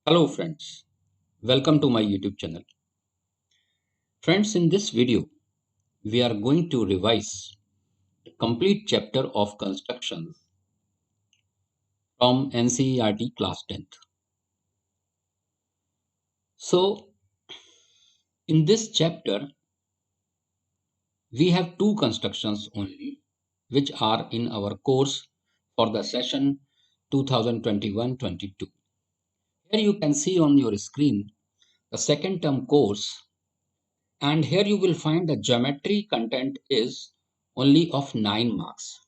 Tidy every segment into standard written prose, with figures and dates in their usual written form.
Hello friends, welcome to my YouTube channel. Friends, in this video, we are going to revise the complete chapter of constructions from NCERT class 10th. So, in this chapter, we have two constructions only, which are in our course for the session 2021-22. Here you can see on your screen the second term course, and here you will find the geometry content is only of 9 marks.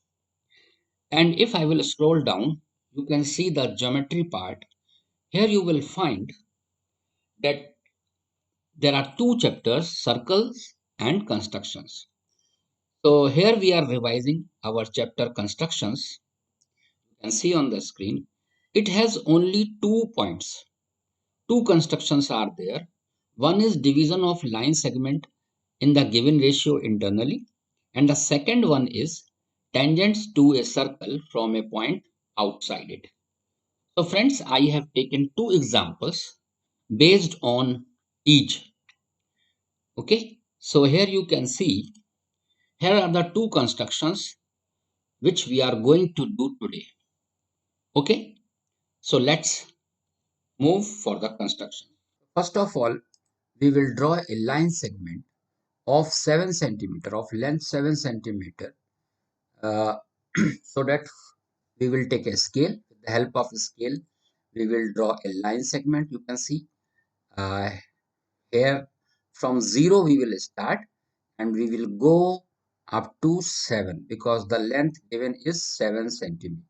And if I will scroll down, you can see the geometry part. Here you will find that there are two chapters, circles and constructions. So here we are revising our chapter constructions. You can see on the screen, it has only 2 points. Two constructions are there. One is division of line segment in the given ratio internally, and the second one is tangents to a circle from a point outside it. So friends, I have taken two examples based on each. Okay. So here you can see, here are the two constructions which we are going to do today. Okay. So let's move for the construction. First of all, we will draw a line segment of 7 centimeter, of length 7 centimeter. Uh, so that we will take a scale. With the help of a scale, we will draw a line segment. You can see uh, here from 0 we will start and we will go up to 7 because the length given is 7 centimeter.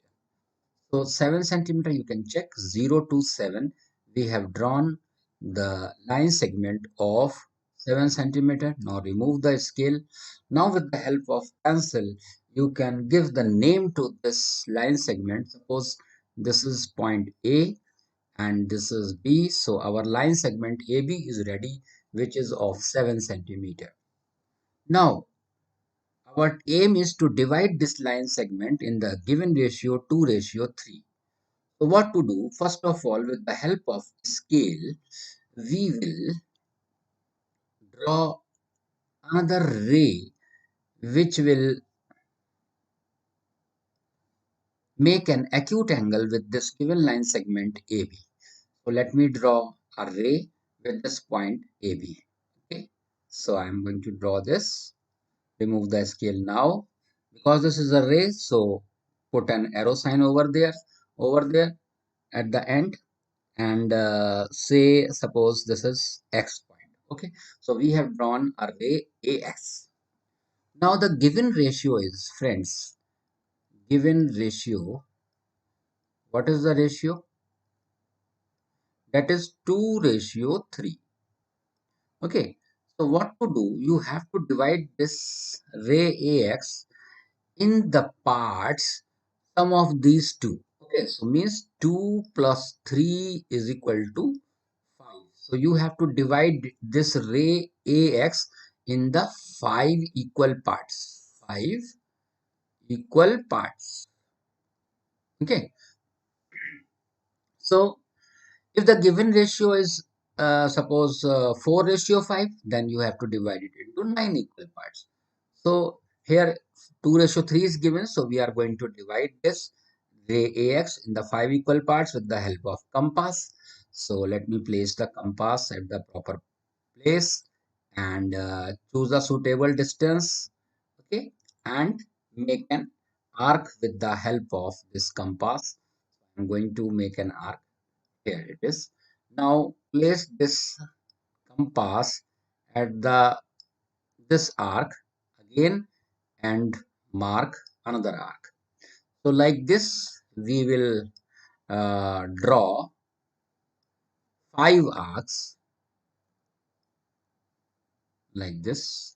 So 7 centimeter you can check 0 to 7. We have drawn the line segment of 7 centimeter. Now remove the scale. Now with the help of pencil, you can give the name to this line segment. Suppose this is point A and this is B. So our line segment AB is ready, which is of 7 centimeter. Now our aim is to divide this line segment in the given ratio 2:3. So what to do? First of all, with the help of scale, we will draw another ray which will make an acute angle with this given line segment AB. So let me draw a ray with this point AB. Okay. So I am going to draw this. Remove the scale now. Because this is a ray, so put an arrow sign over there at the end, and say suppose this is X point. Okay. So we have drawn a ray AX. Now the given ratio is, friends, given ratio. What is the ratio? That is 2:3. Okay. So what to do? You have to divide this ray AX in the parts sum of these two. Okay, so means 2 plus 3 is equal to 5. So you have to divide this ray AX in the 5 equal parts. 5 equal parts. Okay. So if the given ratio is suppose 4:5, then you have to divide it into 9 equal parts. So here 2:3 is given, so we are going to divide this ray AX in the 5 equal parts with the help of compass. So let me place the compass at the proper place and choose a suitable distance. Okay, and make an arc with the help of this compass. I'm going to make an arc. Here it is. Now place this compass at the this arc again and mark another arc. So like this we will draw 5 arcs like this.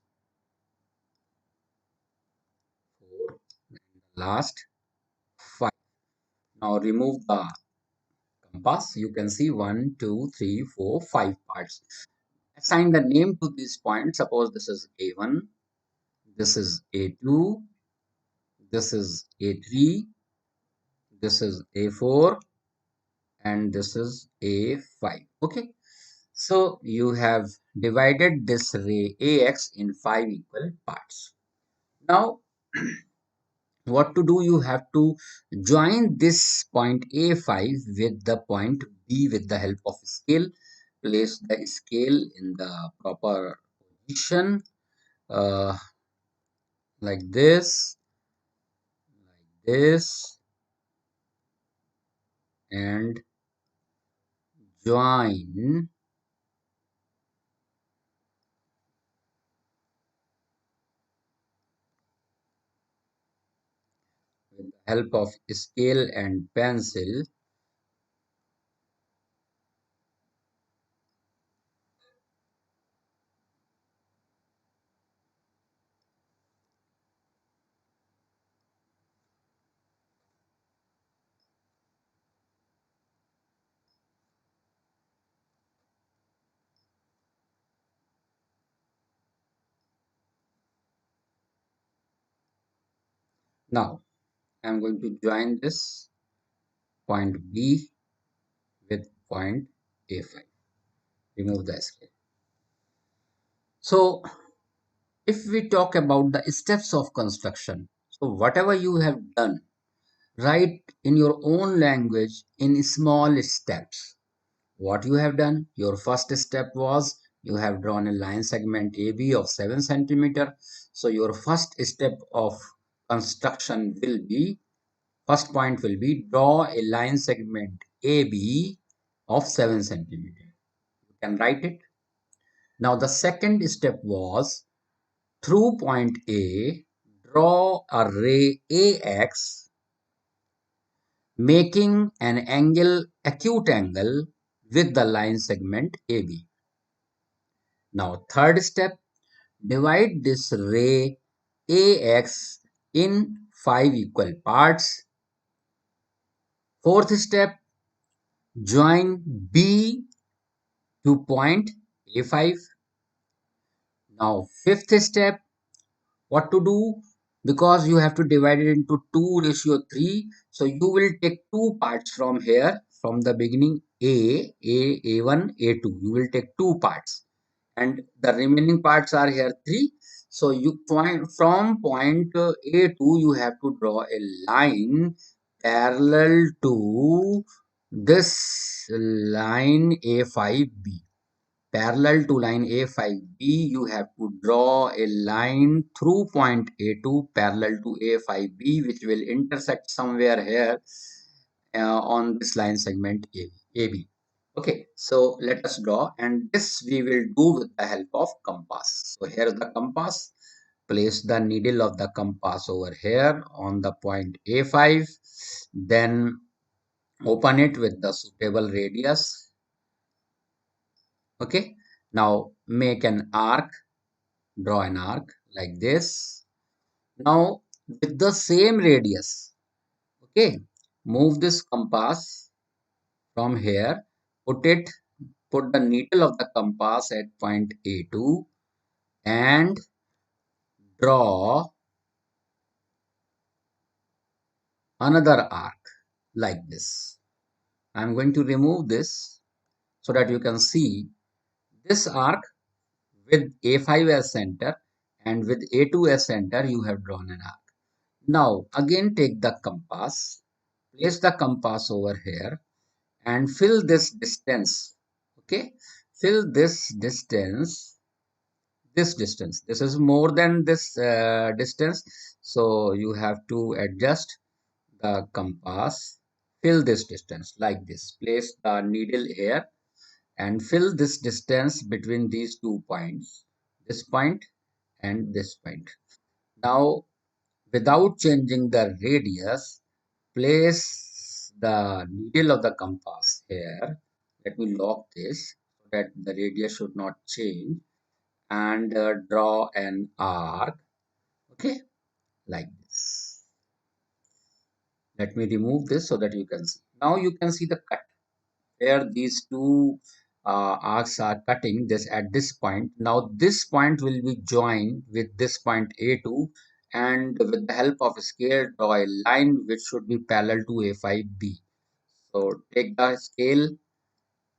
4, last 5. Now remove the compass. You can see 1, 2, 3, 4, 5 parts. Assign the name to these points. Suppose this is A1, this is A2, this is A3, this is A4, and this is A5. Okay. So you have divided this ray AX in 5 equal parts. Now, what to do? You have to join this point A5 with the point B with the help of scale. Place the scale in the proper position, uh, like this, and join with the help of scale and pencil. Now, I'm going to join this point B with point A5. Remove the scale. So, if we talk about the steps of construction, so whatever you have done, write in your own language in small steps. What you have done, your first step was you have drawn a line segment AB of 7 centimeter. So your first step of construction will be, first point will be draw a line segment AB of 7 centimeter. You can write it. Now the second step was through point A, draw a ray AX making an angle, acute angle with the line segment AB. Now third step, divide this ray AX in 5 equal parts. Fourth step, join B to point A5. Now fifth step, what to do? Because you have to divide it into 2:3, so you will take two parts from here, from the beginning, A1, A2. You will take two parts, and the remaining parts are here 3. So you point from point A2, you have to draw a line parallel to this line A5B. Parallel to line A5B, you have to draw a line through point A2 parallel to A5B, which will intersect somewhere here on this line segment AB. Okay, so let us draw, and this we will do with the help of compass. So here is the compass. Place the needle of the compass over here on the point A5. Then open it with the suitable radius. Okay, now make an arc, draw an arc like this. Now with the same radius, okay, move this compass from here, put the needle of the compass at point A2 and draw another arc like this. I'm going to remove this so that you can see this arc with A5 as center and with A2 as center, you have drawn an arc. Now again take the compass, place the compass over here and fill this distance. Okay, fill this distance. This is more than this distance, so you have to adjust the compass. Fill this distance like this. Place the needle here and fill this distance between these 2 points, this point and this point. Now without changing the radius, place the needle of the compass here. Let me lock this so that the radius should not change, and draw an arc, okay, like this. Let me remove this so that you can see. Now you can see the cut where these two arcs are cutting this at this point. Now this point will be joined with this point A2, and with the help of a scale draw a line which should be parallel to A5B. So take the scale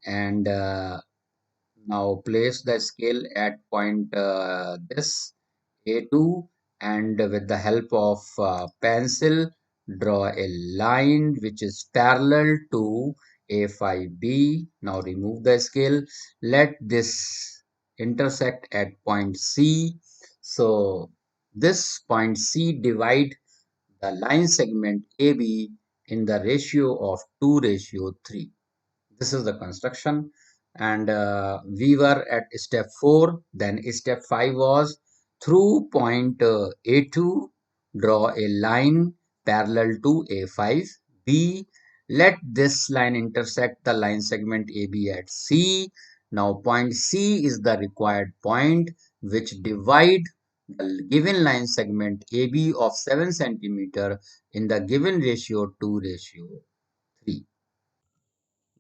and now place the scale at point this A2, and with the help of pencil draw a line which is parallel to A5B. Now remove the scale. Let this intersect at point C. So this point C divide the line segment AB in the ratio of 2:3. This is the construction, and we were at step 4. Then step 5 was through point A2 draw a line parallel to A5 B. Let this line intersect the line segment AB at C. Now point C is the required point which divide the given line segment AB of 7 centimeter in the given ratio 2:3.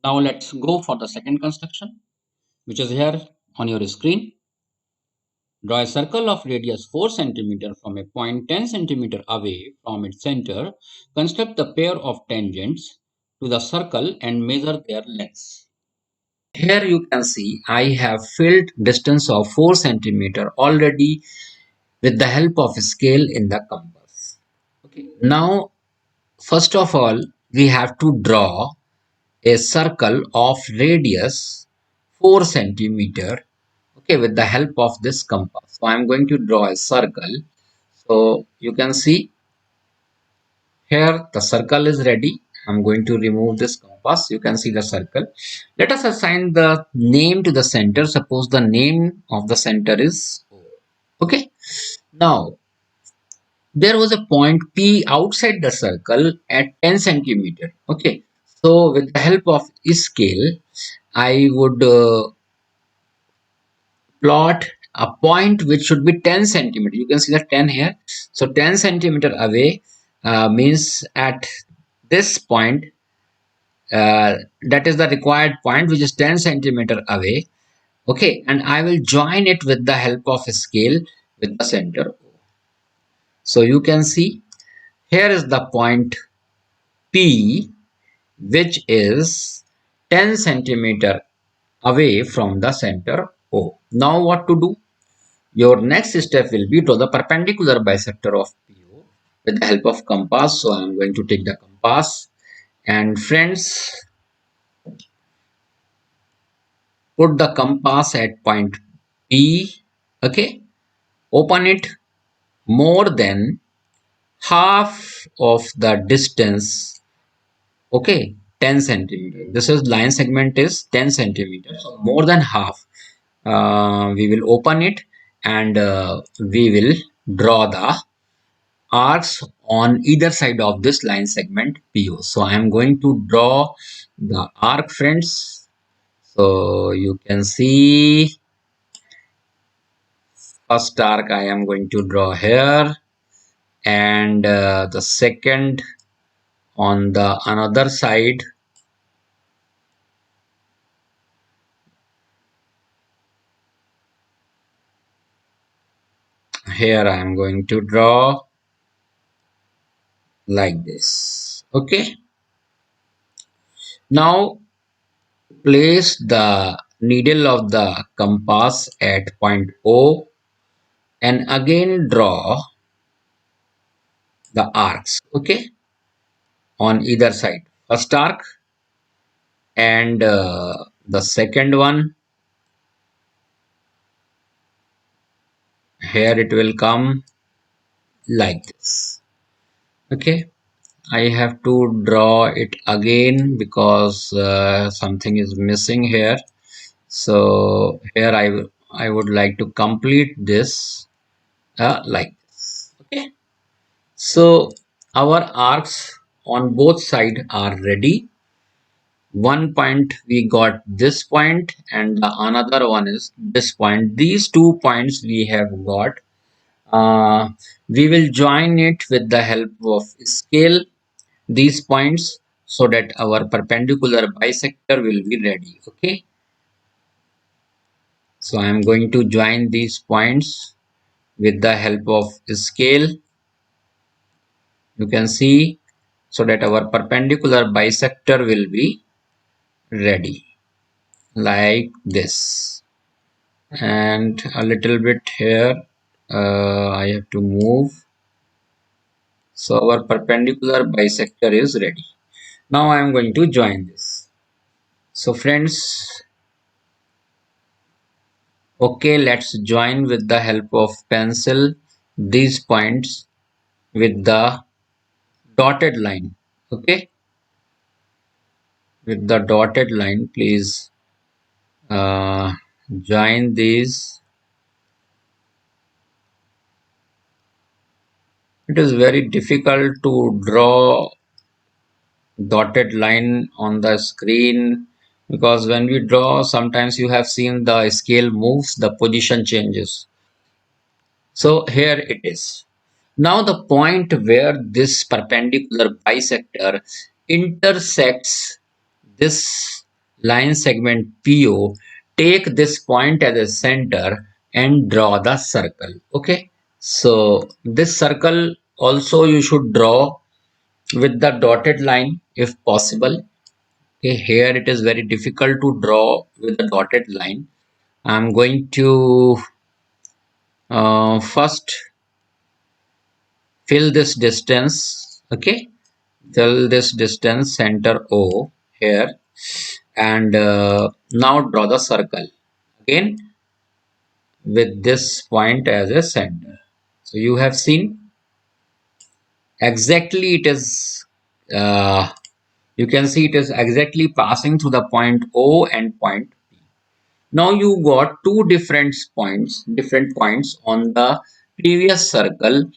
Now let's go for the second construction, which is here on your screen. Draw a circle of radius 4 cm from a point 10 cm away from its center. Construct the pair of tangents to the circle and measure their lengths. Here you can see I have filled distance of 4 cm already with the help of a scale in the compass. Okay. Now, first of all, we have to draw a circle of radius 4 centimeter, okay, with the help of this compass. So I'm going to draw a circle. So you can see here the circle is ready. I'm going to remove this compass. You can see the circle. Let us assign the name to the center. Suppose the name of the center is O. Okay. Now there was a point P outside the circle at 10 centimeter. Okay. So with the help of scale, I would plot a point which should be 10 centimeter. You can see the 10 here. So 10 centimeter away means at this point, that is the required point which is 10 centimeter away. Okay, and I will join it with the help of a scale with the center. So you can see here is the point P, which is 10 centimeter away from the center O. Now what to do? Your next step will be draw the perpendicular bisector of PO with the help of compass. So I am going to take the compass, and friends, put the compass at point P. Okay, open it more than half of the distance. Okay, 10 centimeter. This is line segment is 10 centimeter. So more than half. We will open it, and we will draw the arcs on either side of this line segment PO. So I am going to draw the arc, friends. So you can see first arc I am going to draw here, and the second on the another side. Here I am going to draw like this. Okay. Now place the needle of the compass at point O, and again draw the arcs, okay, on either side. First arc and the second one. Here it will come like this. Okay, I have to draw it again because something is missing here. So here I would like to complete this like this. Okay, so our arcs on both sides are ready. One point we got this point, and the another one is this point. These 2 points we have got. Uh, we will join it with the help of scale, these points, so that our perpendicular bisector will be ready. Okay, so I am going to join these points with the help of scale. You can see so that our perpendicular bisector will be ready like this. And a little bit here I have to move, so our perpendicular bisector is ready. Now I am going to join this. So friends, okay, let's join with the help of pencil these points with the dotted line. Okay, with the dotted line, please uh, join these. It is very difficult to draw dotted line on the screen because when we draw, sometimes you have seen the scale moves, the position changes. So here it is. Now the point where this perpendicular bisector intersects this line segment PO, take this point as a center and draw the circle. Okay. So this circle also you should draw with the dotted line if possible. Okay, here it is very difficult to draw with the dotted line. I'm going to first fill this distance. Okay, fill this distance center O here, and now draw the circle again with this point as a center. So you have seen exactly it is you can see it is exactly passing through the point O and point P. Now you got two different points on the previous circle,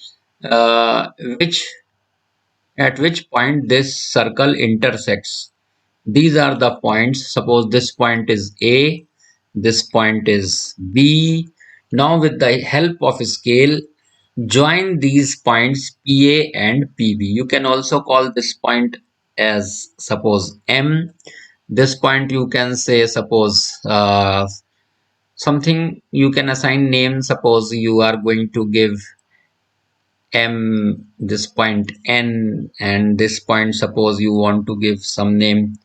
which at which point this circle intersects. These are the points. Suppose this point is A, this point is B. Now with the help of a scale, join these points PA and PB. You can also call this point as suppose M. This point you can say suppose something you can assign name. Suppose you are going to give M this point N, and this point suppose you want to give some name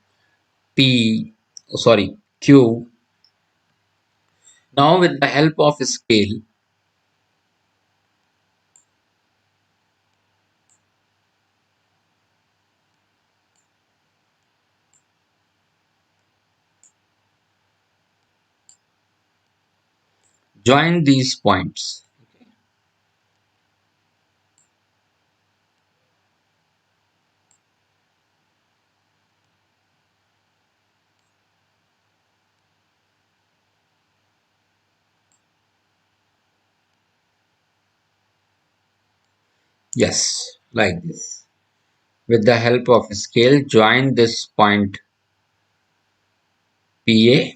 P, sorry, Q. Now with the help of a scale, join these points. Yes, like this. With the help of a scale, join this point PA,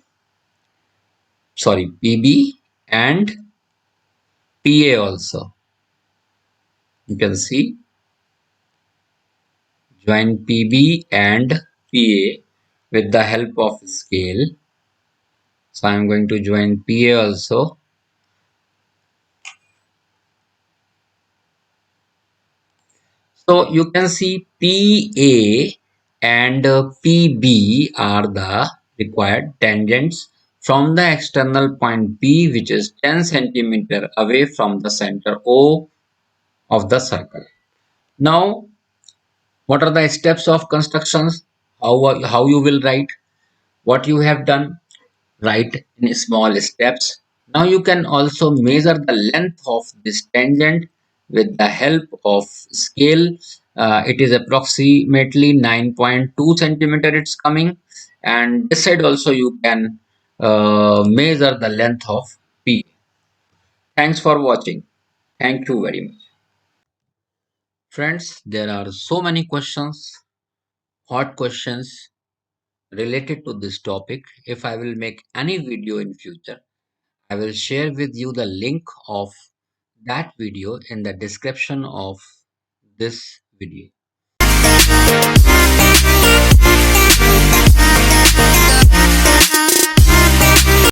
sorry, PB and PA also. You can see join PB and PA with the help of scale. So I am going to join PA also. So you can see PA and PB are the required tangents from the external point P, which is 10 centimeter away from the center O of the circle. Now, what are the steps of constructions? How you will write what you have done? Write in small steps. Now you can also measure the length of this tangent with the help of scale. It is approximately 9.2 centimeter it's coming, and this side also you can measure the length of P. Thanks for watching. Thank you very much. Friends, there are so many questions, hot questions related to this topic. If I will make any video in future, I will share with you the link of that video in the description of this video.